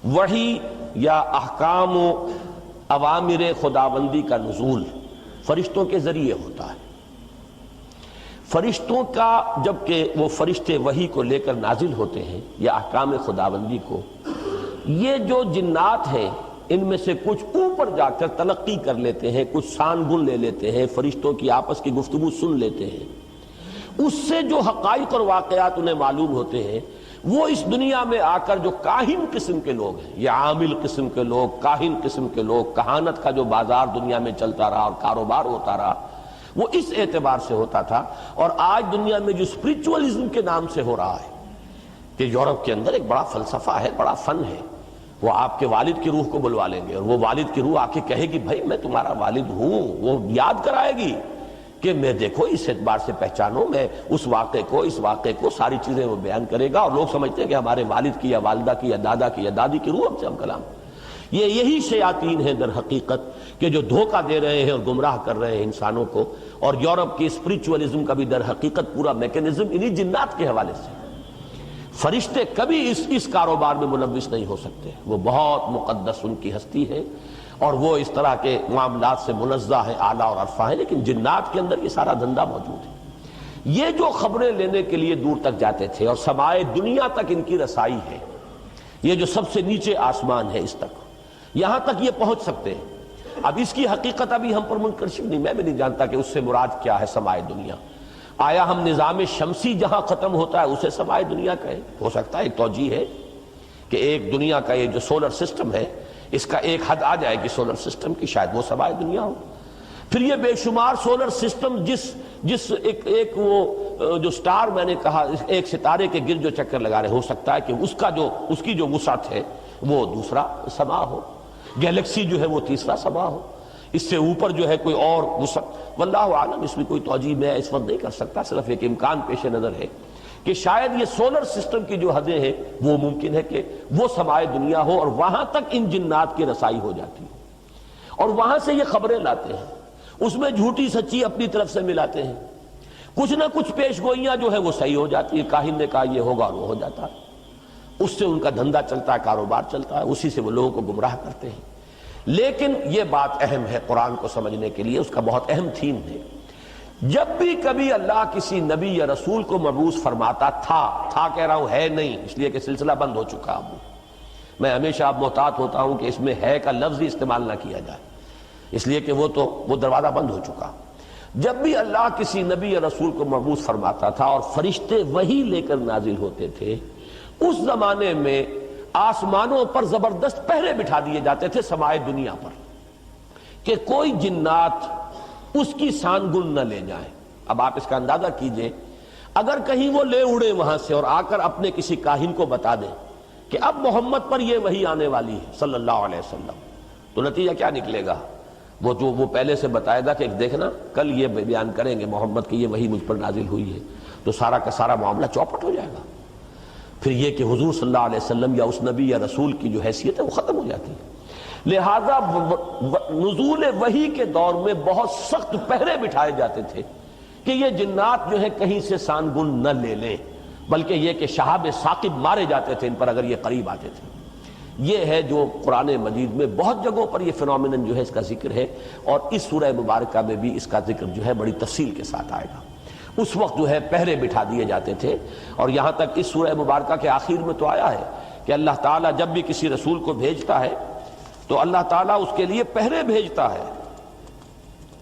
وحی یا احکام و اوامر خداوندی کا نزول فرشتوں کے ذریعے ہوتا ہے۔ فرشتوں کا جبکہ وہ فرشتے وحی کو لے کر نازل ہوتے ہیں یا احکام خداوندی کو، یہ جو جنات ہیں ان میں سے کچھ اوپر جا کر تلقی کر لیتے ہیں، کچھ سان گن لے لیتے ہیں، فرشتوں کی آپس کی گفتگو سن لیتے ہیں، اس سے جو حقائق اور واقعات انہیں معلوم ہوتے ہیں وہ اس دنیا میں آ کر جو کاہن قسم کے لوگ ہیں، یہ عامل قسم کے لوگ، کاہن قسم کے لوگ، کہانت کا جو بازار دنیا میں چلتا رہا اور کاروبار ہوتا رہا، وہ اس اعتبار سے ہوتا تھا۔ اور آج دنیا میں جو اسپرچولی کے نام سے ہو رہا ہے کہ یورپ کے اندر ایک بڑا فلسفہ ہے، بڑا فن ہے، وہ آپ کے والد کی روح کو بلوا لیں گے اور وہ والد کی روح آ کے کہے گی بھائی میں تمہارا والد ہوں، وہ یاد کرائے گی کہ میں دیکھو اس اعتبار سے پہچانو، میں اس واقعے کو ساری چیزیں وہ بیان کرے گا، اور لوگ سمجھتے ہیں کہ ہمارے والد کی یا والدہ کی یا دادا کی یا دادی کی روح ہم سے ہم کلام۔ یہی شیاطین ہیں در حقیقت کہ جو دھوکہ دے رہے ہیں اور گمراہ کر رہے ہیں انسانوں کو، اور یورپ کی اسپرچولیزم کا بھی در حقیقت پورا میکینزم انہی جنات کے حوالے سے۔ فرشتے کبھی اس کاروبار میں ملوث نہیں ہو سکتے، وہ بہت مقدس ان کی ہستی ہے اور وہ اس طرح کے معاملات سے منزہ ہیں، اعلیٰ اور عرفہ ہیں، لیکن جنات کے اندر یہ سارا دھندا موجود ہے۔ یہ جو خبریں لینے کے لیے دور تک جاتے تھے اور سمائے دنیا تک ان کی رسائی ہے، یہ جو سب سے نیچے آسمان ہے اس تک، یہاں تک یہ پہنچ سکتے ہیں۔ اب اس کی حقیقت ابھی ہم پر منکشف نہیں، میں بھی نہیں جانتا کہ اس سے مراد کیا ہے سمائے دنیا۔ آیا ہم نظام شمسی جہاں ختم ہوتا ہے اسے سمائے دنیا کہیں؟ ہو سکتا ہے ایک توجیہ ہے کہ ایک دنیا کا یہ جو سولر سسٹم ہے اس کا ایک حد آ جائے گی سولر سسٹم کی، شاید وہ سمائے دنیا ہو۔ پھر یہ بے شمار سولر سسٹم جس ایک وہ جو سٹار میں نے کہا ایک ستارے کے گرد جو چکر لگا رہے، ہو سکتا ہے کہ اس کی جو وسعت ہے وہ دوسرا سما ہو، گیلیکسی جو ہے وہ تیسرا سما ہو، اس سے اوپر جو ہے کوئی اور وسعت، واللہ عالم، اس میں کوئی توجیہ میں اس وقت نہیں کر سکتا، صرف ایک امکان پیش نظر ہے کہ شاید یہ سولر سسٹم کی جو حدیں ہیں وہ ممکن ہے کہ وہ سمائے دنیا ہو اور وہاں تک ان جنات کی رسائی ہو جاتی ہے، اور وہاں سے یہ خبریں لاتے ہیں، اس میں جھوٹی سچی اپنی طرف سے ملاتے ہیں، کچھ نہ کچھ پیش گوئیاں جو ہے وہ صحیح ہو جاتی ہے، کاہن نے کہا یہ ہوگا اور وہ ہو جاتا ہے، اس سے ان کا دھندا چلتا ہے، کاروبار چلتا ہے، اسی سے وہ لوگوں کو گمراہ کرتے ہیں۔ لیکن یہ بات اہم ہے قرآن کو سمجھنے کے لیے، اس کا بہت اہم تھیم ہے۔ جب بھی کبھی اللہ کسی نبی یا رسول کو مبعوث فرماتا تھا کہہ رہا ہوں، ہے نہیں، اس لیے کہ سلسلہ بند ہو چکا اب۔ میں ہمیشہ اب محتاط ہوتا ہوں کہ اس میں ہے کا لفظ ہی استعمال نہ کیا جائے، اس لیے کہ وہ دروازہ بند ہو چکا۔ جب بھی اللہ کسی نبی یا رسول کو مبعوث فرماتا تھا اور فرشتے وہی لے کر نازل ہوتے تھے، اس زمانے میں آسمانوں پر زبردست پہرے بٹھا دیے جاتے تھے سمائے دنیا پر کہ کوئی جنات اس کی سان گن نہ لے جائیں۔ اب آپ اس کا اندازہ کیجئے، اگر کہیں وہ لے اڑے وہاں سے اور آ کر اپنے کسی کاہن کو بتا دیں کہ اب محمد پر یہ وحی آنے والی ہے صلی اللہ علیہ وسلم، تو نتیجہ کیا نکلے گا؟ وہ پہلے سے بتائے گا کہ دیکھنا کل یہ بیان کریں گے محمد کی یہ وحی مجھ پر نازل ہوئی ہے، تو سارا کا سارا معاملہ چوپٹ ہو جائے گا۔ پھر یہ کہ حضور صلی اللہ علیہ وسلم یا اس نبی یا رسول کی جو حیثیت ہے وہ ختم ہو جاتی ہے۔ لہذا نزول وحی کے دور میں بہت سخت پہرے بٹھائے جاتے تھے کہ یہ جنات جو ہے کہیں سے سان گن نہ لے لیں، بلکہ یہ کہ شہاب ثاقب مارے جاتے تھے ان پر اگر یہ قریب آتے تھے۔ یہ ہے جو قرآن مجید میں بہت جگہوں پر یہ فنومینن جو ہے اس کا ذکر ہے، اور اس سورہ مبارکہ میں بھی اس کا ذکر جو ہے بڑی تفصیل کے ساتھ آئے گا۔ اس وقت جو ہے پہرے بٹھا دیے جاتے تھے، اور یہاں تک اس سورہ مبارکہ کے آخر میں تو آیا ہے کہ اللہ تعالیٰ جب بھی کسی رسول کو بھیجتا ہے تو اللہ تعالیٰ اس کے لیے پہرے بھیجتا ہے۔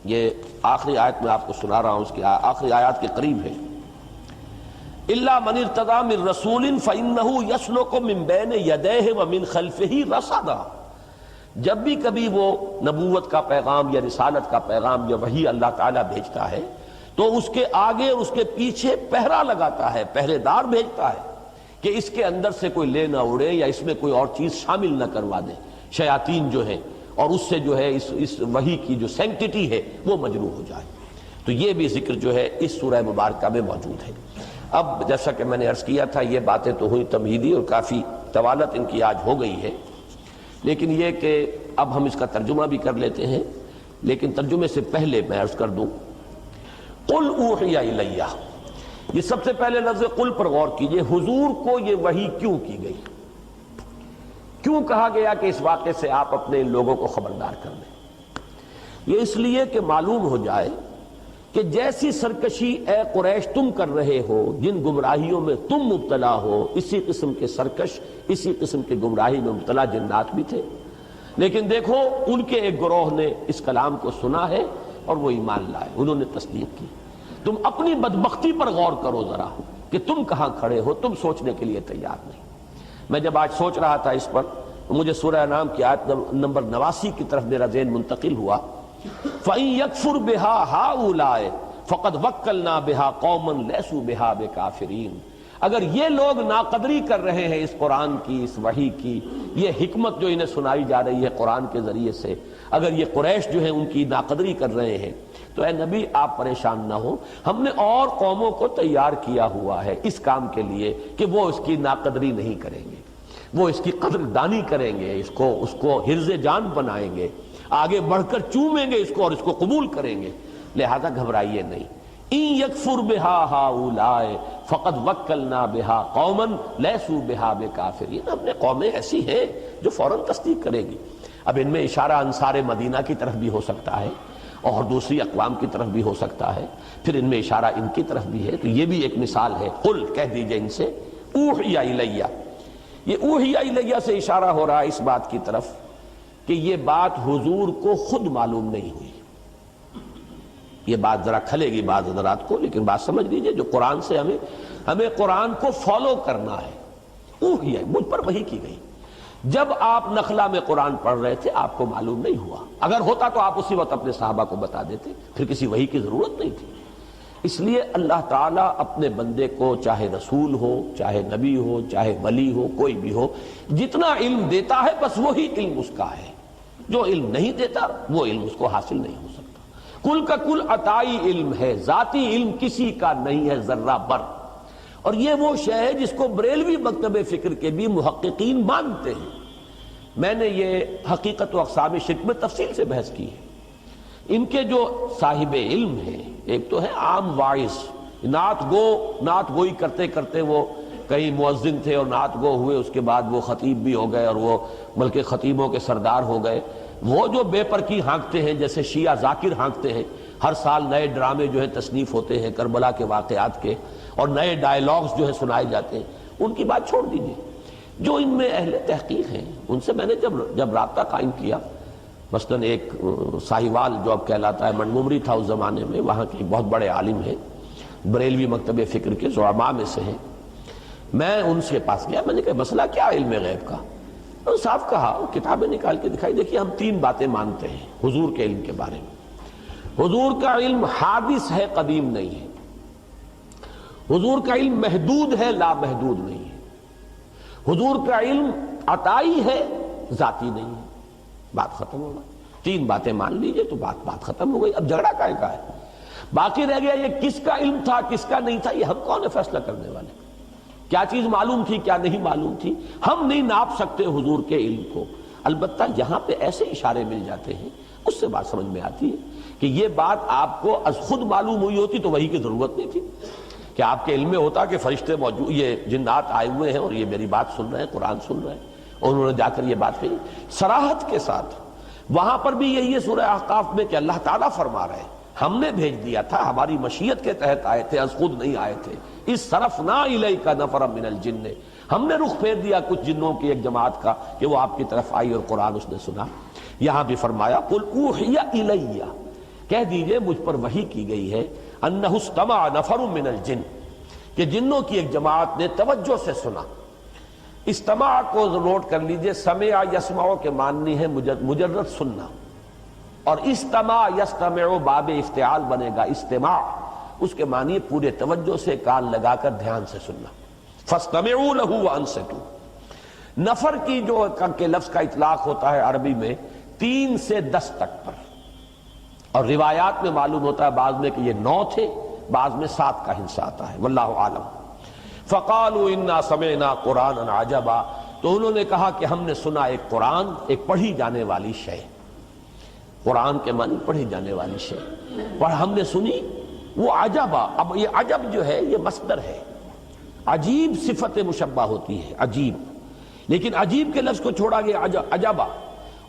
یہ آخری آیت میں آپ کو سنا رہا ہوں، اس کی آخری آیات کے قریب ہے، إِلَّا مَنِ ارْتَضَىٰ مِن رَّسُولٍ فَإِنَّهُ يَسْلُكُ مِن بَيْنِ يَدَيْهِ وَمِن خَلْفِهِ رَصَدًا۔ جب بھی کبھی وہ نبوت کا پیغام یا رسالت کا پیغام یا وحی اللہ تعالیٰ بھیجتا ہے تو اس کے آگے اور اس کے پیچھے پہرا لگاتا ہے، پہرے دار بھیجتا ہے کہ اس کے اندر سے کوئی لے نہ اڑے یا اس میں کوئی اور چیز شامل نہ کروا دے، شیاطین جو ہیں، اور اس سے جو ہے اس وحی کی جو سینکٹیٹی ہے وہ مجروح ہو جائے۔ تو یہ بھی ذکر جو ہے اس سورہ مبارکہ میں موجود ہے۔ اب جیسا کہ میں نے عرض کیا تھا، یہ باتیں تو ہوئی تمہیدی اور کافی طوالت ان کی آج ہو گئی ہے، لیکن یہ کہ اب ہم اس کا ترجمہ بھی کر لیتے ہیں، لیکن ترجمے سے پہلے میں عرض کر دوں، قل اوحی الیہ، یہ سب سے پہلے لفظ قل پر غور کیجئے، حضور کو یہ وحی کیوں کی گئی؟ کیوں کہا گیا کہ اس واقعے سے آپ اپنے لوگوں کو خبردار کر دیں؟ یہ اس لیے کہ معلوم ہو جائے کہ جیسی سرکشی اے قریش تم کر رہے ہو، جن گمراہیوں میں تم مبتلا ہو، اسی قسم کے سرکش، اسی قسم کے گمراہی میں مبتلا جنات بھی تھے، لیکن دیکھو ان کے ایک گروہ نے اس کلام کو سنا ہے اور وہ ایمان لائے، انہوں نے تصدیق کی۔ تم اپنی بدبختی پر غور کرو ذرا کہ تم کہاں کھڑے ہو، تم سوچنے کے لیے تیار نہیں۔ میں جب آج سوچ رہا تھا اس پر، مجھے سورہ انعام کی آیت نمبر 89 کی طرف میرا ذہن منتقل ہوا، فَإِن يَكْفُرْ بِهَا هَؤُلَاءِ فَقَدْ وَكَّلْنَا بِهَا قَوْمًا لَيْسُوا بِهَا بِكَافِرِينَ۔ اگر یہ لوگ ناقدری کر رہے ہیں اس قرآن کی، اس وحی کی، یہ حکمت جو انہیں سنائی جا رہی ہے قرآن کے ذریعے سے، اگر یہ قریش جو ہیں ان کی ناقدری کر رہے ہیں تو اے نبی آپ پریشان نہ ہو، ہم نے اور قوموں کو تیار کیا ہوا ہے اس کام کے لیے کہ وہ اس کی ناقدری نہیں کریں گے، وہ اس کی قدر دانی کریں گے، اس کو حرز جان بنائیں گے، آگے بڑھ کر چومیں گے اس کو اور اس کو قبول کریں گے، لہذا گھبرائیے نہیں۔ ان یکفر بہا ہؤلاء فقد وکلنا بہا قوما لیسوا بہا بکافرین، ہم نے قومیں ایسی ہیں جو فوراً تصدیق کرے گی۔ اب ان میں اشارہ انصار مدینہ کی طرف بھی ہو سکتا ہے اور دوسری اقوام کی طرف بھی ہو سکتا ہے، پھر ان میں اشارہ ان کی طرف بھی ہے، تو یہ بھی ایک مثال ہے۔ قل کہہ دیجئے ان سے، اوحی الیہ، یہ اوحی الیہ سے اشارہ ہو رہا ہے اس بات کی طرف کہ یہ بات حضور کو خود معلوم نہیں ہوئی۔ یہ بات ذرا کھلے گی بعض حضرات کو، لیکن بات سمجھ لیجئے، جو قرآن سے ہمیں قرآن کو فالو کرنا ہے۔ اوحی، مجھ پر وحی کی گئی۔ جب آپ نخلا میں قرآن پڑھ رہے تھے آپ کو معلوم نہیں ہوا، اگر ہوتا تو آپ اسی وقت اپنے صحابہ کو بتا دیتے، پھر کسی وحی کی ضرورت نہیں تھی۔ اس لیے اللہ تعالیٰ اپنے بندے کو، چاہے رسول ہو، چاہے نبی ہو، چاہے ولی ہو، کوئی بھی ہو، جتنا علم دیتا ہے بس وہی علم اس کا ہے، جو علم نہیں دیتا وہ علم اس کو حاصل نہیں ہو سکتا۔ کل کا کل عطائی علم ہے، ذاتی علم کسی کا نہیں ہے ذرہ بر، اور یہ وہ شے ہے جس کو بریلوی مکتب فکر کے بھی محققین مانتے ہیں۔ میں نے یہ حقیقت و اقسام شرک میں تفصیل سے بحث کی ہے۔ ان کے جو صاحب علم ہیں، ایک تو ہے عام واعظ، نعت گوئی کرتے کرتے وہ کئی مؤذن تھے اور نعت گو ہوئے، اس کے بعد وہ خطیب بھی ہو گئے اور وہ بلکہ خطیبوں کے سردار ہو گئے۔ وہ جو بے پرکی ہانکتے ہیں، جیسے شیعہ ذاکر ہانکتے ہیں، ہر سال نئے ڈرامے جو ہیں تصنیف ہوتے ہیں کربلا کے واقعات کے، اور نئے ڈائیلاگز جو ہیں سنائے جاتے ہیں، ان کی بات چھوڑ دیجیے۔ جو ان میں اہل تحقیق ہیں ان سے میں نے جب رابطہ قائم کیا، مثلاً ایک ساہیوال جو اب کہلاتا ہے، منگومری تھا اس زمانے میں، وہاں کے بہت بڑے عالم ہیں، بریلوی مکتب فکر کے زعماء میں سے ہیں، میں ان سے پاس گیا، میں نے کہا مسئلہ کیا علم غیب کا؟ اور صاف کہا، کتابیں نکال کے دکھائی، دیکھیے ہم 3 باتیں مانتے ہیں حضور کے علم کے بارے میں۔ حضور کا علم حادث ہے، قدیم نہیں ہے۔ حضور کا علم محدود ہے، لا محدود نہیں ہے۔ حضور کا علم عطائی ہے، ذاتی نہیں ہے۔ بات ختم ہوگا، 3 باتیں مان لیجئے تو بات ختم ہو گئی۔ اب جھگڑا کائے کا ہے؟ باقی رہ گیا یہ کس کا علم تھا، کس کا نہیں تھا، یہ ہم کون ہے فیصلہ کرنے والے؟ کیا چیز معلوم تھی، کیا نہیں معلوم تھی، ہم نہیں ناپ سکتے حضور کے علم کو۔ البتہ یہاں پہ ایسے اشارے مل جاتے ہیں، اس سے بات سمجھ میں آتی ہے کہ یہ بات آپ کو از خود معلوم ہوئی ہوتی تو وحی کی ضرورت نہیں تھی، کہ آپ کے علم میں ہوتا کہ فرشتے موجود، یہ جنات آئے ہوئے ہیں اور یہ میری بات سن رہے ہیں، قرآن سن رہے ہیں، اور انہوں نے جا کر یہ بات کہی صراحت کے ساتھ۔ وہاں پر بھی یہی ہے سورہ احقاف میں کہ اللہ تعالیٰ فرما رہے ہیں ہم نے بھیج دیا تھا، ہماری مشیت کے تحت آئے تھے، از خود نہیں آئے تھے۔ اس صرفنا الیک نفرا من الجن، ہم نے رخ پھیر دیا کچھ جنوں کی ایک جماعت کا کہ وہ آپ کی طرف آئی اور قرآن اس نے سنا۔ یہاں بھی فرمایا قل اوحی الیہ، کہہ دیجئے مجھ پر وحی کی گئی ہے، انہ استمع نفر من الجن، کہ جنوں کی ایک جماعت نے توجہ سے سنا۔ استماع کو نوٹ کر لیجئے، سمع یسمع کے معنی ہے مجرد سننا، اور استماع یستمع باب افتعال بنے گا، استماع اس کے معنی پورے توجہ سے کان لگا کر دھیان سے سننا۔ فاستمعوا له وانصتوا، نفر کی جو کہ لفظ کا اطلاق ہوتا ہے عربی میں 3 سے 10 تک پر، اور روایات میں معلوم ہوتا ہے بعض میں کہ یہ 9 تھے، بعض میں 7 کا حصہ آتا ہے، واللہ عالم۔ فقالوا انا سمعنا قرانا عجبا، تو انہوں نے کہا کہ ہم نے سنا ایک قرآن، ایک پڑھی جانے والی شے، قرآن کے معنی پڑھی جانے والی شے، پر ہم نے سنی وہ عجبا۔ اب یہ عجب جو ہے یہ مصدر ہے، عجیب صفت مشبہ ہوتی ہے، عجیب، لیکن عجیب کے لفظ کو چھوڑا گیا عجبا،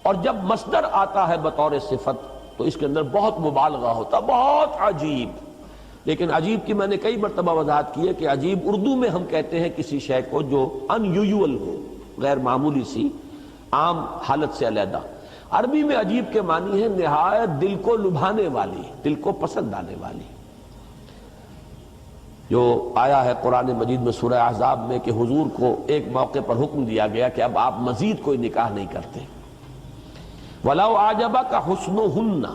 اور جب مصدر آتا ہے بطور صفت تو اس کے اندر بہت مبالغہ ہوتا، بہت عجیب۔ لیکن عجیب کی میں نے کئی مرتبہ وضاحت کی ہے کہ عجیب اردو میں ہم کہتے ہیں کسی شے کو جو ان یوزول ہو، غیر معمولی سی، عام حالت سے علیحدہ۔ عربی میں عجیب کے معنی ہے نہایت دل کو لبھانے والی، دل کو پسند آنے والی۔ جو آیا ہے قرآن مجید میں سورہ احزاب میں کہ حضور کو ایک موقع پر حکم دیا گیا کہ اب آپ مزید کوئی نکاح نہیں کرتے۔ وَلَوْ أَعْجَبَكَ حُسْنُهُنَّ،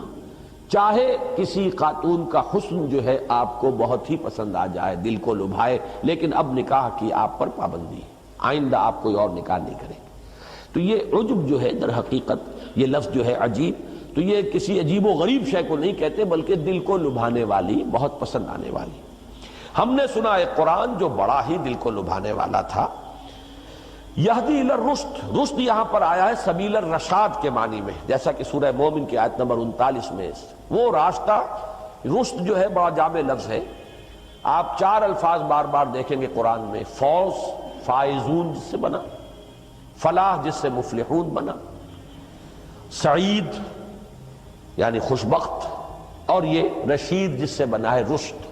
چاہے کسی خاتون کا حسن جو ہے آپ کو بہت ہی پسند آ جائے، دل کو لبھائے، لیکن اب نکاح کی آپ پر پابندی ہے، آئندہ آپ کوئی اور نکاح نہیں کریں۔ تو یہ عجب جو ہے در حقیقت یہ لفظ جو ہے عجیب، تو یہ کسی عجیب و غریب شے کو نہیں کہتے بلکہ دل کو لبھانے والی، بہت پسند آنے والی۔ ہم نے سنا ایک قرآن جو بڑا ہی دل کو لبھانے والا تھا۔ یہدی الی الرشد، رشد یہاں پر آیا ہے سبیل الرشاد کے معنی میں، جیسا کہ سورہ مومن کی آیت نمبر 39 میں وہ راستہ، رشد جو ہے بڑا جامع لفظ ہے۔ آپ 4 الفاظ بار بار دیکھیں گے قرآن میں، فوز، فائزون جس سے بنا، فلاح جس سے مفلحون بنا، سعید یعنی خوشبخت، اور یہ رشید جس سے بنا ہے رشد۔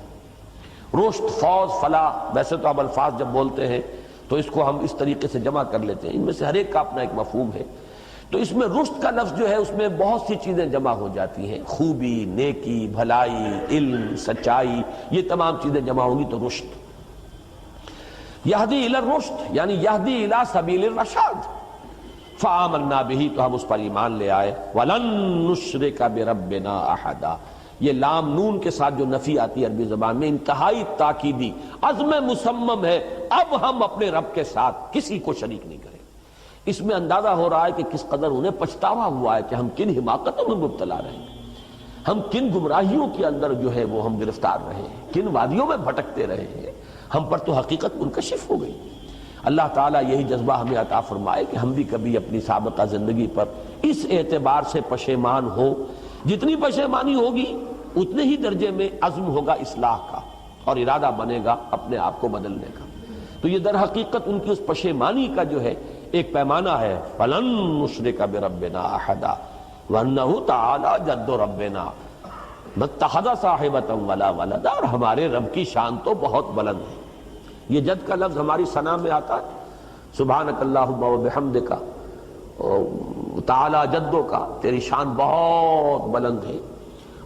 رشد، فوز، فلاح، ویسے تو اب الفاظ جب بولتے ہیں تو اس کو ہم اس طریقے سے جمع کر لیتے ہیں، ان میں سے ہر ایک کا اپنا ایک مفہوم ہے۔ تو اس میں رشد کا لفظ جو ہے اس میں بہت سی چیزیں جمع ہو جاتی ہیں، خوبی، نیکی، بھلائی، علم، سچائی، یہ تمام چیزیں جمع ہوں گی تو رشد۔ یہدی الی الرشد یعنی یہدی الی سبیل الرشاد، فآمنا بہ، تو ہم اس پر ایمان لے آئے، ولن نشرک بربنا احدا۔ یہ لام نون کے ساتھ جو نفی آتی ہے عربی زبان میں انتہائی تاکیدی، عزم مصمم ہے، اب ہم اپنے رب کے ساتھ کسی کو شریک نہیں کریں۔ اس میں اندازہ ہو رہا ہے کہ کس قدر انہیں پچھتاوا ہوا ہے کہ ہم کن حماقتوں میں مبتلا رہے ہیں، ہم کن گمراہیوں کے اندر جو ہے وہ ہم گرفتار رہے ہیں، کن وادیوں میں بھٹکتے رہے ہیں، ہم پر تو حقیقت منکشف ہو گئی۔ اللہ تعالیٰ یہی جذبہ ہمیں عطا فرمائے کہ ہم بھی کبھی اپنی سابقہ زندگی پر اس اعتبار سے پشیمان ہو، جتنی پشیمانی ہوگی اتنے ہی درجے میں عزم ہوگا اصلاح کا اور ارادہ بنے گا اپنے آپ کو بدلنے کا۔ تو یہ در حقیقت ان کی اس پشیمانی کا جو ہے ایک پیمانہ ہے، فَلَن نُشْرِكَ بِرَبِّنَا أَحَدًا وَأَنَّهُ تَعَالَى جَدُّ رَبِّنَا مَا اتَّخَذَ صَاحِبَةً وَلَا وَلَدًا، اور ہمارے رب کی شان تو بہت بلند ہے۔ یہ جد کا لفظ ہماری ثنا میں آتا ہے، سبحانک اللہم وبحمدک، تعالی جدوں کا، تیری شان بہت بلند ہے۔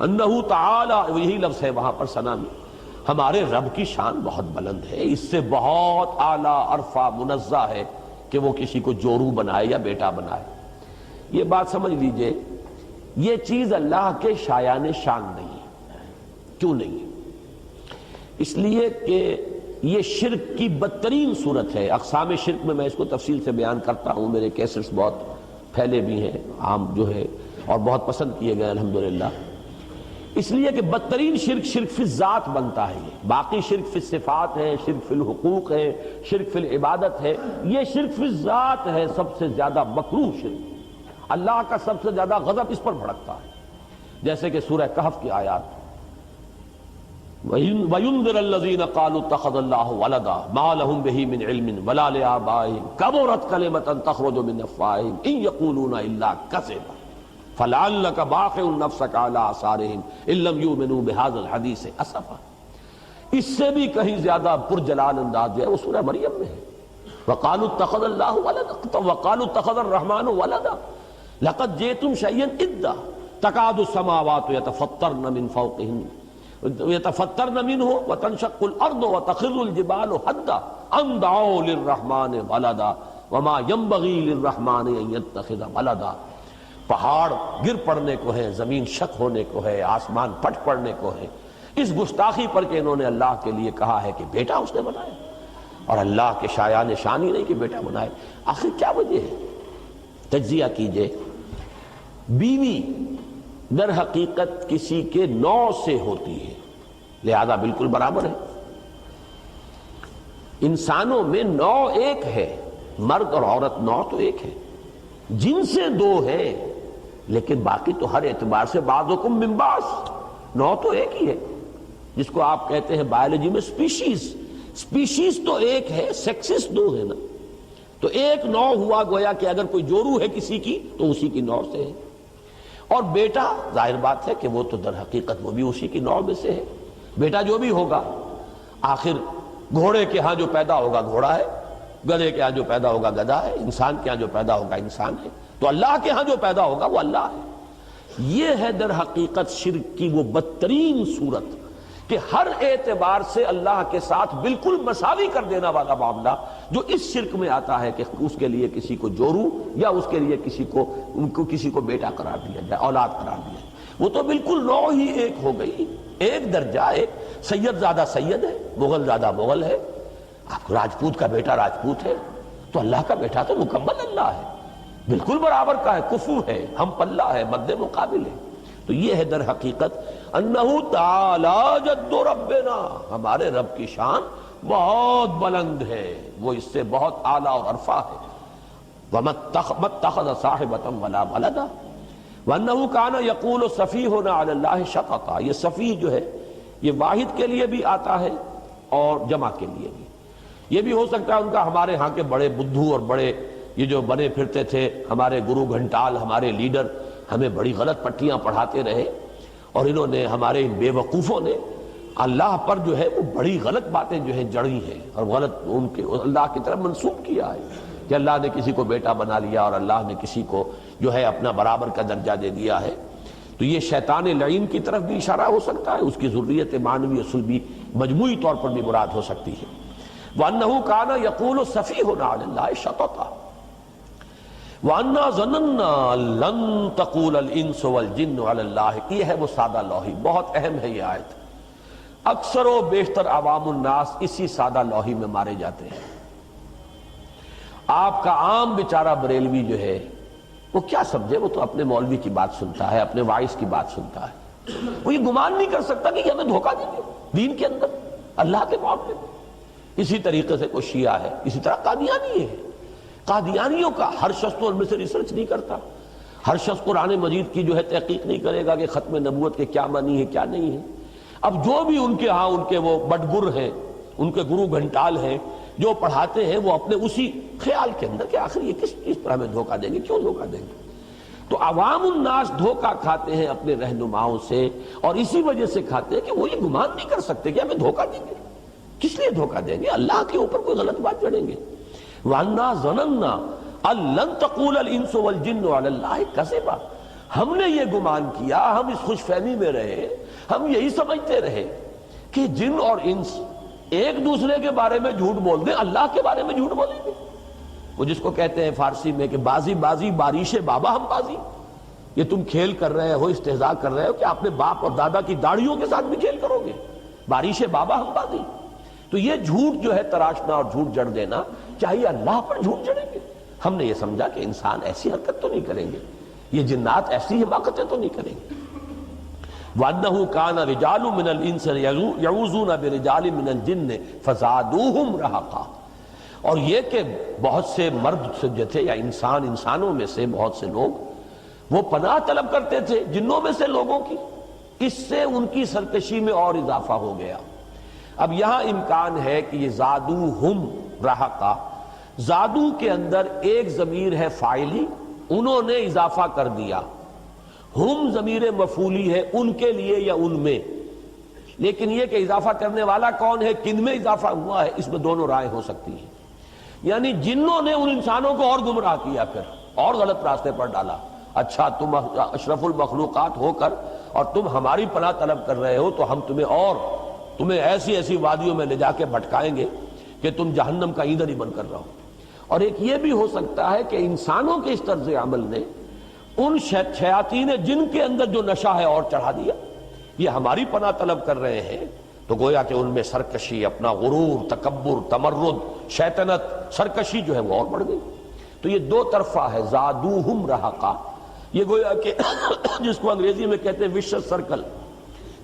انہو تعالی، یہی لفظ ہے وہاں پر ثنا میں، ہمارے رب کی شان بہت بلند ہے، اس سے بہت اعلیٰ عرفہ منزہ ہے کہ وہ کسی کو جورو بنائے یا بیٹا بنائے۔ یہ بات سمجھ لیجئے، یہ چیز اللہ کے شایان شان نہیں ہے۔ کیوں نہیں ہے؟ اس لیے کہ یہ شرک کی بدترین صورت ہے۔ اقسام شرک میں اس کو تفصیل سے بیان کرتا ہوں، میرے کیسٹس بہت پھیلے بھی ہیں، عام جو ہے، اور بہت پسند کیے گئے الحمدللہ۔ اس لیے کہ بدترین شرک شرک فی الذات بنتا ہے، یہ باقی شرک فی الصفات ہے، شرک فی الحقوق ہے، شرک فی العبادت ہے، یہ شرک فی الذات ہے، سب سے زیادہ مکروہ شرک، اللہ کا سب سے زیادہ غضب اس پر بھڑکتا ہے۔ جیسے کہ سورہ کہف کی آیات، وَيُنذِرَ الَّذِينَ قَالُوا اتَّخَذَ اللَّهُ وَلَدًا مَا لَهُم بِهِ مِنْ عِلْمٍ وَلَا لِآبَائِهِمْ كَبُرَتْ كَلِمَةً تَخْرُجُ مِنْ أَفْوَاهِهِمْ إِنْ يَقُولُونَ إِلَّا كَذِبًا فَلَعَلَّكَ بَاخِعٌ نَفْسَكَ عَلَىٰ آثَارِهِمْ إِن لَّمْ يُؤْمِنُوا بِهَٰذَا الْحَدِيثِ أَسَفًا۔ اس سے بھی کہیں زیادہ پرجلال انداز جو ہے وہ سورہ مریم میں ہے، وَقَالُوا اتَّخَذَ اللَّهُ وَلَدًا، وَقَالُوا اتَّخَذَ الرَّحْمَٰنُ وَلَدًا لَقَدْ جِئْتُمْ شَيْئًا إِدًّا تَكَادُ السَّمَاوَاتُ يَتَفَطَّرْنَ مِنْ فَوْقِهِنَّ وَيَتَفَطَّرْنَ مِنْهُ وَتَنشَقُّ الْأَرْضُ وَتَخِرُّ الْجِبَالُ هَدًّا أَن دَعَوْا لِلرَّحْمَٰنِ وَلَدًا وَمَا يَنبَغِي لِلرَّحْمَٰنِ أَن يَتَّخِذَ وَلَدًا۔ پہاڑ گر پڑنے کو ہے، زمین شک ہونے کو ہے، آسمان پھٹ پڑنے کو ہے، اس گستاخی پر کہ انہوں نے اللہ کے لیے کہا ہے کہ بیٹا اس نے بنایا، اور اللہ کے شایان شان ہی نہیں کہ بیٹا بنائے۔ آخر کیا وجہ ہے؟ تجزیہ کیجئے۔ بیوی در حقیقت کسی کے نوع سے ہوتی ہے، لہذا بالکل برابر ہے۔ انسانوں میں نوع ایک ہے، مرد اور عورت نوع تو ایک ہے، جن سے دو ہے، لیکن باقی تو ہر اعتبار سے بعضکم من بعض، نوع تو ایک ہی ہے، جس کو آپ کہتے ہیں بایولوجی میں سپیشیز۔ سپیشیز تو ایک ہے، سیکسز دو ہے نا۔ تو ایک نوع ہوا گویا کہ اگر کوئی جورو ہے کسی کی تو اسی کی نوع سے ہے، اور بیٹا ظاہر بات ہے کہ وہ تو در حقیقت وہ بھی اسی کی نوع میں سے ہے۔ بیٹا جو بھی ہوگا آخر گھوڑے کے ہاں جو پیدا ہوگا گھوڑا ہے، گدھے کے ہاں جو پیدا ہوگا گدھا ہے، انسان کے ہاں جو پیدا ہوگا انسان ہے، تو اللہ کے ہاں جو پیدا ہوگا وہ اللہ ہے۔ یہ ہے در حقیقت شرک کی وہ بدترین صورت کہ ہر اعتبار سے اللہ کے ساتھ بالکل مساوی کر دینا والا معاملہ جو اس شرک میں آتا ہے کہ اس کے لیے کسی کو جورو یا اس کے لیے کسی کو بیٹا قرار دیا جائے، اولاد قرار دیا جائے، وہ تو بالکل نوع ہی ایک ہو گئی، ایک درجہ، ایک سید زیادہ سید ہے، مغل زیادہ مغل ہے، راجپوت کا بیٹا راجپوت ہے، تو اللہ کا بیٹا تو مکمل اللہ ہے، بالکل برابر کا ہے، کفو ہے، ہم پلہ ہے، مد مقابل ہے۔ تو یہ ہے در حقیقت انہو تعالی جد ربنا، ہمارے رب کی شان بہت بلند ہے، وہ اس سے بہت اعلیٰ اور عرفہ ہے۔ وَمَتَّخَذَ صَاحِبَةً وَلَا وَلَدًا وَأَنَّهُ كَانَ يَقُولُ سَفِيهٌ عَلَى اللَّهِ شَطَطًا، یہ سفیہ جو ہے یہ واحد کے لیے بھی آتا ہے اور جمع کے لیے بھی۔ یہ بھی ہو سکتا ہے ان کا ہمارے ہاں کے بڑے بدھو اور بڑے یہ جو بنے پھرتے تھے ہمارے گرو گھنٹال، ہمارے لیڈر، ہمیں بڑی غلط پٹیاں پڑھاتے رہے، اور انہوں نے ہمارے ان بے وقوفوں نے اللہ پر جو ہے وہ بڑی غلط باتیں جو ہیں جڑی ہیں، اور غلط ان کے اللہ کی طرف منسوب کیا ہے کہ اللہ نے کسی کو بیٹا بنا لیا اور اللہ نے کسی کو جو ہے اپنا برابر کا درجہ دے دیا ہے۔ تو یہ شیطان لعین کی طرف بھی اشارہ ہو سکتا ہے، اس کی ذریت معنوی اصل بھی مجموعی طور پر بھی مراد ہو سکتی ہے۔ وَأَنَّهُ كَانَ يَقُولُ سَفِيهٌ عَلَى اللَّهِ شَطَطًا وَأَنَّا ظَنَنَّا لَن تَقُولَ الْإِنسُ وَالْجِنُّ عَلَى اللَّهِ، یہ ہے وہ سادہ لوحی، بہت اہم ہے یہ آیت۔ اکثر و بیشتر عوام الناس اسی سادہ لوحی میں مارے جاتے ہیں۔ آپ کا عام بیچارہ بریلوی جو ہے وہ کیا سمجھے، وہ تو اپنے مولوی کی بات سنتا ہے، اپنے واعظ کی بات سنتا ہے، وہ یہ گمان نہیں کر سکتا کہ یہ ہمیں دھوکہ دیں گے دین کے اندر، اللہ کے معاملے میں۔ اسی طریقے سے کوئی شیعہ ہے، اسی طرح قادیانی ہے، قادیانیوں کا ہر شخص تو ان میں سے ریسرچ نہیں کرتا، ہر شخص قرآن مجید کی جو ہے تحقیق نہیں کرے گا کہ ختم نبوت کے کیا معنی ہے کیا نہیں ہے۔ اب جو بھی ان کے ہاں ان کے وہ بٹگر ہیں، ان کے گرو گھنٹال ہیں، جو پڑھاتے ہیں وہ اپنے اسی خیال کے اندر کہ آخر یہ کس چیز پر ہمیں دھوکہ دیں گے، کیوں دھوکہ دیں گے۔ تو عوام الناس دھوکہ کھاتے ہیں اپنے رہنماؤں سے، اور اسی وجہ سے کھاتے ہیں کہ وہ یہ گمان نہیں کر سکتے کہ ہمیں دھوکہ دیں گے، کس لیے دھوکہ دیں گے، اللہ کے اوپر کوئی غلط بات جڑیں گے۔ وَأَنَّا ظَنَنَّا أَن لَن تَقُولَ الْإِنسُ وَالْجِنُّ عَلَى اللَّهِ كَذِبًا، ہم نے یہ گمان کیا، ہم اس خوش فہمی میں رہے، ہم یہی سمجھتے رہے کہ جن اور انس ایک دوسرے کے بارے میں جھوٹ بول دیں، اللہ کے بارے میں جھوٹ بولیں گے۔ وہ جس کو کہتے ہیں فارسی میں کہ بازی بازی بارش بابا ہم بازی، یہ تم کھیل کر رہے ہو، استہزاء کر رہے ہو کہ اپنے باپ اور دادا کی داڑھیوں کے ساتھ بھی کھیل کرو گے، بارش بابا ہم بازی۔ تو یہ جھوٹ جو ہے تراشنا اور جھوٹ جڑ دینا، چاہیے اللہ پر جھوٹ جڑیں گے۔ ہم نے یہ سمجھا کہ انسان ایسی حرکت تو نہیں کریں گے، یہ جنات ایسی حماقتیں تو نہیں کریں گے۔ وَأَنَّهُ كَانَ رِجَالٌ مِّنَ الْإِنسِ يَعُوذُونَ بِرِجَالٍ مِّنَ الْجِنِّ فَزَادُوهُمْ رَهَقًا، اور یہ کہ بہت سے مرد سے جو تھے یا انسانوں میں سے بہت سے لوگ وہ پناہ طلب کرتے تھے جنوں میں سے لوگوں کی، اس سے ان کی سرکشی میں اور اضافہ ہو گیا۔ اب یہاں امکان ہے کہ یہ زادوہم رہقا، زادو کے اندر ایک ضمیر ہے فاعلی، انہوں نے اضافہ کر دیا، ہم ضمیر مفعولی ہے ان کے لیے یا ان میں، لیکن یہ کہ اضافہ کرنے والا کون ہے، کن میں اضافہ ہوا ہے، اس میں دونوں رائے ہو سکتی ہیں۔ یعنی جنوں نے ان انسانوں کو اور گمراہ کیا، پھر اور غلط راستے پر ڈالا۔ اچھا تم اشرف المخلوقات ہو کر اور تم ہماری پناہ طلب کر رہے ہو تو ہم تمہیں ایسی ایسی وادیوں میں لے جا کے بھٹکائیں گے کہ تم جہنم کا ایندھن ہی بن کر رہو۔ اور ایک یہ بھی ہو سکتا ہے کہ انسانوں کے اس طرز عمل نے ان شیاطین جن کے اندر جو نشہ ہے اور چڑھا دیا، یہ ہماری پناہ طلب کر رہے ہیں تو گویا کہ ان میں سرکشی، اپنا غرور، تکبر، تمرد، شیطنت، سرکشی جو ہے وہ اور بڑھ گئی۔ تو یہ دو طرفہ ہے، زادوہم رہقا، یہ گویا کہ جس کو انگریزی میں کہتے ہیں وشس سرکل،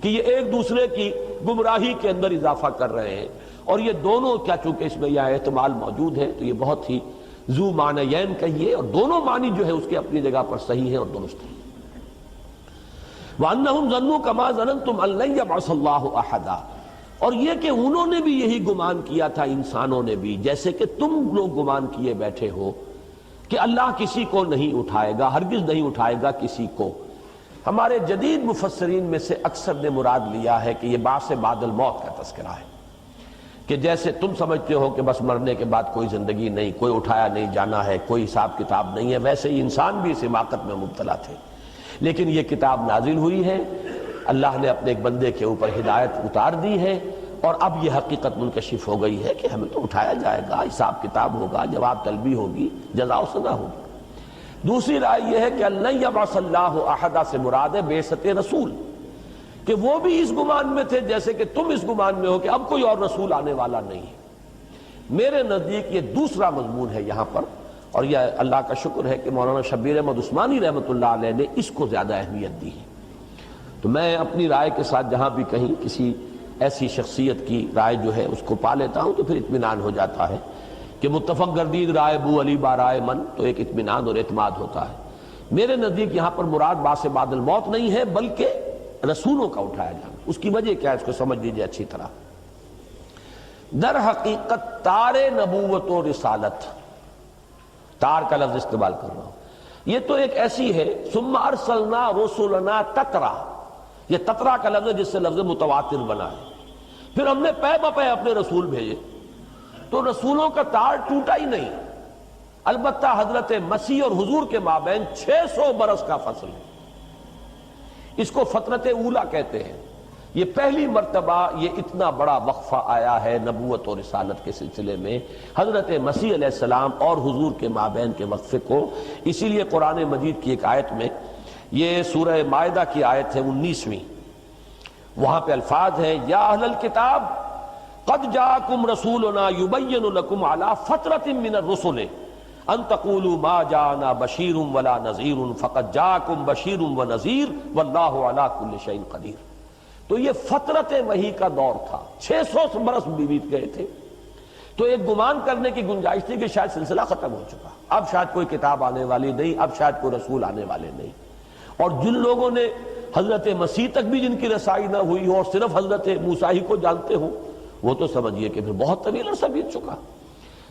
کہ یہ ایک دوسرے کی گمراہی کے اندر اضافہ کر رہے ہیں، اور یہ دونوں کیا چونکہ اس میں یہ احتمال موجود ہے تو یہ بہت ہی ذو معنیین کہیے، اور دونوں معنی جو ہے اس کے اپنی جگہ پر صحیح ہے اور درست ہے۔ وَأَنَّهُمْ ظَنُّوا كَمَا ظَنَنْتُمْ أَن لَّن يَبْعَثَ اللَّهُ أَحَدًا، اور یہ کہ انہوں نے بھی یہی گمان کیا تھا، انسانوں نے بھی، جیسے کہ تم لوگ گمان کیے بیٹھے ہو کہ اللہ کسی کو نہیں اٹھائے گا، ہرگز نہیں اٹھائے گا کسی کو۔ ہمارے جدید مفسرین میں سے اکثر نے مراد لیا ہے کہ یہ بعث بعد الموت کا تذکرہ ہے، کہ جیسے تم سمجھتے ہو کہ بس مرنے کے بعد کوئی زندگی نہیں، کوئی اٹھایا نہیں جانا ہے، کوئی حساب کتاب نہیں ہے، ویسے ہی انسان بھی اس حماقت میں مبتلا تھے۔ لیکن یہ کتاب نازل ہوئی ہے، اللہ نے اپنے ایک بندے کے اوپر ہدایت اتار دی ہے، اور اب یہ حقیقت منکشف ہو گئی ہے کہ ہمیں تو اٹھایا جائے گا، حساب کتاب ہوگا، جواب طلبی ہوگی، جزا و سزا ہوگی۔ دوسری رائے یہ ہے کہ اللہ یبعث اللہ احد سے مراد ہے بعثت رسول، کہ وہ بھی اس گمان میں تھے جیسے کہ تم اس گمان میں ہو کہ اب کوئی اور رسول آنے والا نہیں ہے۔ میرے نزدیک یہ دوسرا مضمون ہے یہاں پر، اور یہ اللہ کا شکر ہے کہ مولانا شبیر احمد عثمانی رحمۃ اللہ علیہ نے اس کو زیادہ اہمیت دی ہے۔ تو میں اپنی رائے کے ساتھ جہاں بھی کہیں کسی ایسی شخصیت کی رائے جو ہے اس کو پا لیتا ہوں تو پھر اطمینان ہو جاتا ہے کہ متفق گردید رائے بو علی با رائے من، تو ایک اطمینان اور اعتماد ہوتا ہے۔ میرے نزدیک یہاں پر مراد بعث بعد الموت نہیں ہے، بلکہ رسولوں کا اٹھایا جانا۔ اس کی وجہ کیا ہے اس کو سمجھ لیجیے اچھی طرح۔ در حقیقت تار نبوت و رسالت، تار کا لفظ استعمال کر رہا ہوں، یہ تو ایک ایسی ہے ثم ارسلنا رسلنا تترا، یہ تترا کا لفظ ہے جس سے لفظ متواتر بنا ہے۔ پھر ہم نے پے بپے اپنے رسول بھیجے، تو رسولوں کا تار ٹوٹا ہی نہیں۔ البتہ حضرت مسیح اور حضور کے مابین 600 برس کا فصل ہے، اس کو فترت اولا کہتے ہیں۔ یہ پہلی مرتبہ یہ اتنا بڑا وقفہ آیا ہے نبوت اور رسالت کے سلسلے میں حضرت مسیح علیہ السلام اور حضور کے مابین کے وقفے کو۔ اسی لیے قرآن مجید کی ایک آیت میں، یہ سورہ مائدہ کی آیت ہے 19ویں، وہاں پہ الفاظ ہیں یا اہل الکتاب قد جاءکم رسولنا یبین لکم علی فترۃ من الرسل ان تقولوا ما جاءنا بشیر ولا نذیر فقد جاءکم بشیر ونذیر واللہ علی کل شیء قدیر۔ تو یہ فترت وحی کا دور تھا، 600 برس بیت گئے تھے، تو ایک گمان کرنے کی گنجائش تھی کہ شاید سلسلہ ختم ہو چکا، اب شاید کوئی کتاب آنے والی نہیں، اب شاید کوئی رسول آنے والے نہیں۔ اور جن لوگوں نے حضرت مسیح تک بھی جن کی رسائی نہ ہوئی ہو اور صرف حضرت موسیٰ ہی کو جانتے ہو، وہ تو سمجھیے کہ پھر بہت طویل عرصہ بیت چکا۔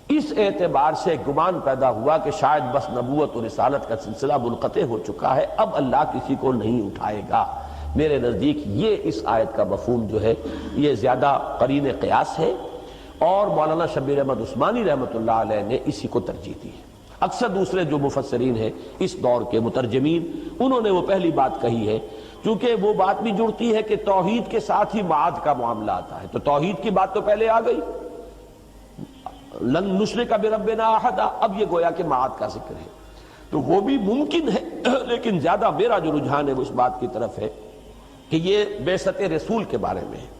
اس اعتبار سے گمان پیدا ہوا کہ شاید بس نبوت اور رسالت کا سلسلہ منقطع ہو چکا ہے، اب اللہ کسی کو نہیں اٹھائے گا۔ میرے نزدیک یہ اس آیت کا مفہوم جو ہے یہ زیادہ قرین قیاس ہے، اور مولانا شبیر احمد عثمانی رحمۃ اللہ علیہ نے اسی کو ترجیح دی ہے۔ اکثر دوسرے جو مفسرین ہیں اس دور کے مترجمین، انہوں نے وہ پہلی بات کہی ہے، چونکہ وہ بات بھی جڑتی ہے کہ توحید کے ساتھ ہی معاد کا معاملہ آتا ہے، تو توحید کی بات تو پہلے آ گئی، لن نشرک بربنا احدا، اب یہ گویا کہ معاد کا ذکر ہے، تو وہ بھی ممکن ہے، لیکن زیادہ میرا جو رجحان ہے وہ اس بات کی طرف ہے کہ یہ بعثت رسول کے بارے میں ہے۔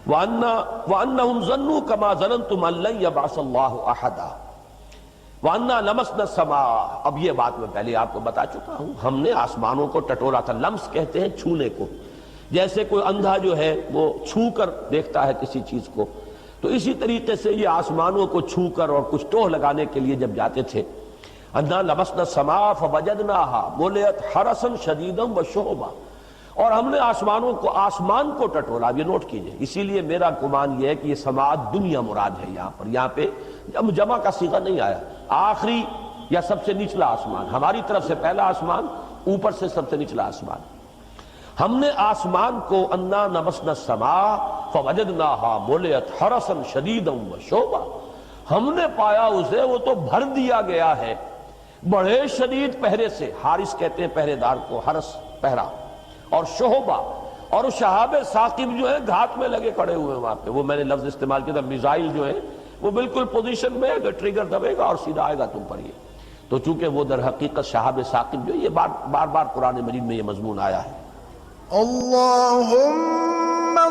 وَأَنَّهُمْ ظَنُّوا كَمَا ظَنَنْتُمْ أَن لَّن يَبْعَثَ اللَّهُ أَحَدًا وَأَنَّا لَمَسْنَا السَّمَاءَ۔ اب یہ بات میں پہلے آپ کو بتا چکا ہوں، ہم نے آسمانوں کو ٹٹولا تھا۔ لمس کہتے ہیں چھونے کو، جیسے کوئی اندھا جو ہے وہ چھو کر دیکھتا ہے کسی چیز کو، تو اسی طریقے سے یہ آسمانوں کو چھو کر اور کچھ ٹوہ لگانے کے لیے جب جاتے تھے، اَنَّا لَمَسْنَا السَّمَاءَ فَوَجَدْنَاهَا مُلِئَتْ حَرَسًا شَدِيدًا وَشُهُبًا، اور ہم نے آسمان کو ٹٹولا۔ یہ نوٹ کیجئے، اسی لیے میرا گمان یہ ہے کہ یہ سماعت دنیا مراد ہے یہاں پہ جمع کا صیغہ نہیں آیا، آخری یا سب سے نچلا آسمان، ہماری طرف سے پہلا آسمان، اوپر سے سب سے نچلا آسمان۔ ہم نے آسمان کو انا لمسنا السماء فوجدناها ملئت حرسا شدیدا وشوبا، ہم نے پایا اسے وہ تو بھر دیا گیا ہے بڑے شدید پہرے سے، حارس کہتے ہیں پہرے دار کو، حرس پہرا، اور شہبہ، اور شہاب ثاقب جو ہے گھات میں لگے کھڑے ہوئے وہاں پہ، وہ میں نے لفظ استعمال کیا تھا، میزائل جو ہے وہ بالکل پوزیشن میں ہے، ٹریگر دبے گا اور سیدھا آئے گا تم پر یہ۔ تو چونکہ وہ در حقیقت شہاب ثاقب جو ہے، یہ بار بار قرآن مجید میں یہ مضمون آیا ہے۔ اللہم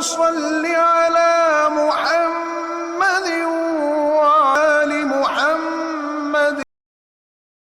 صل علی محمد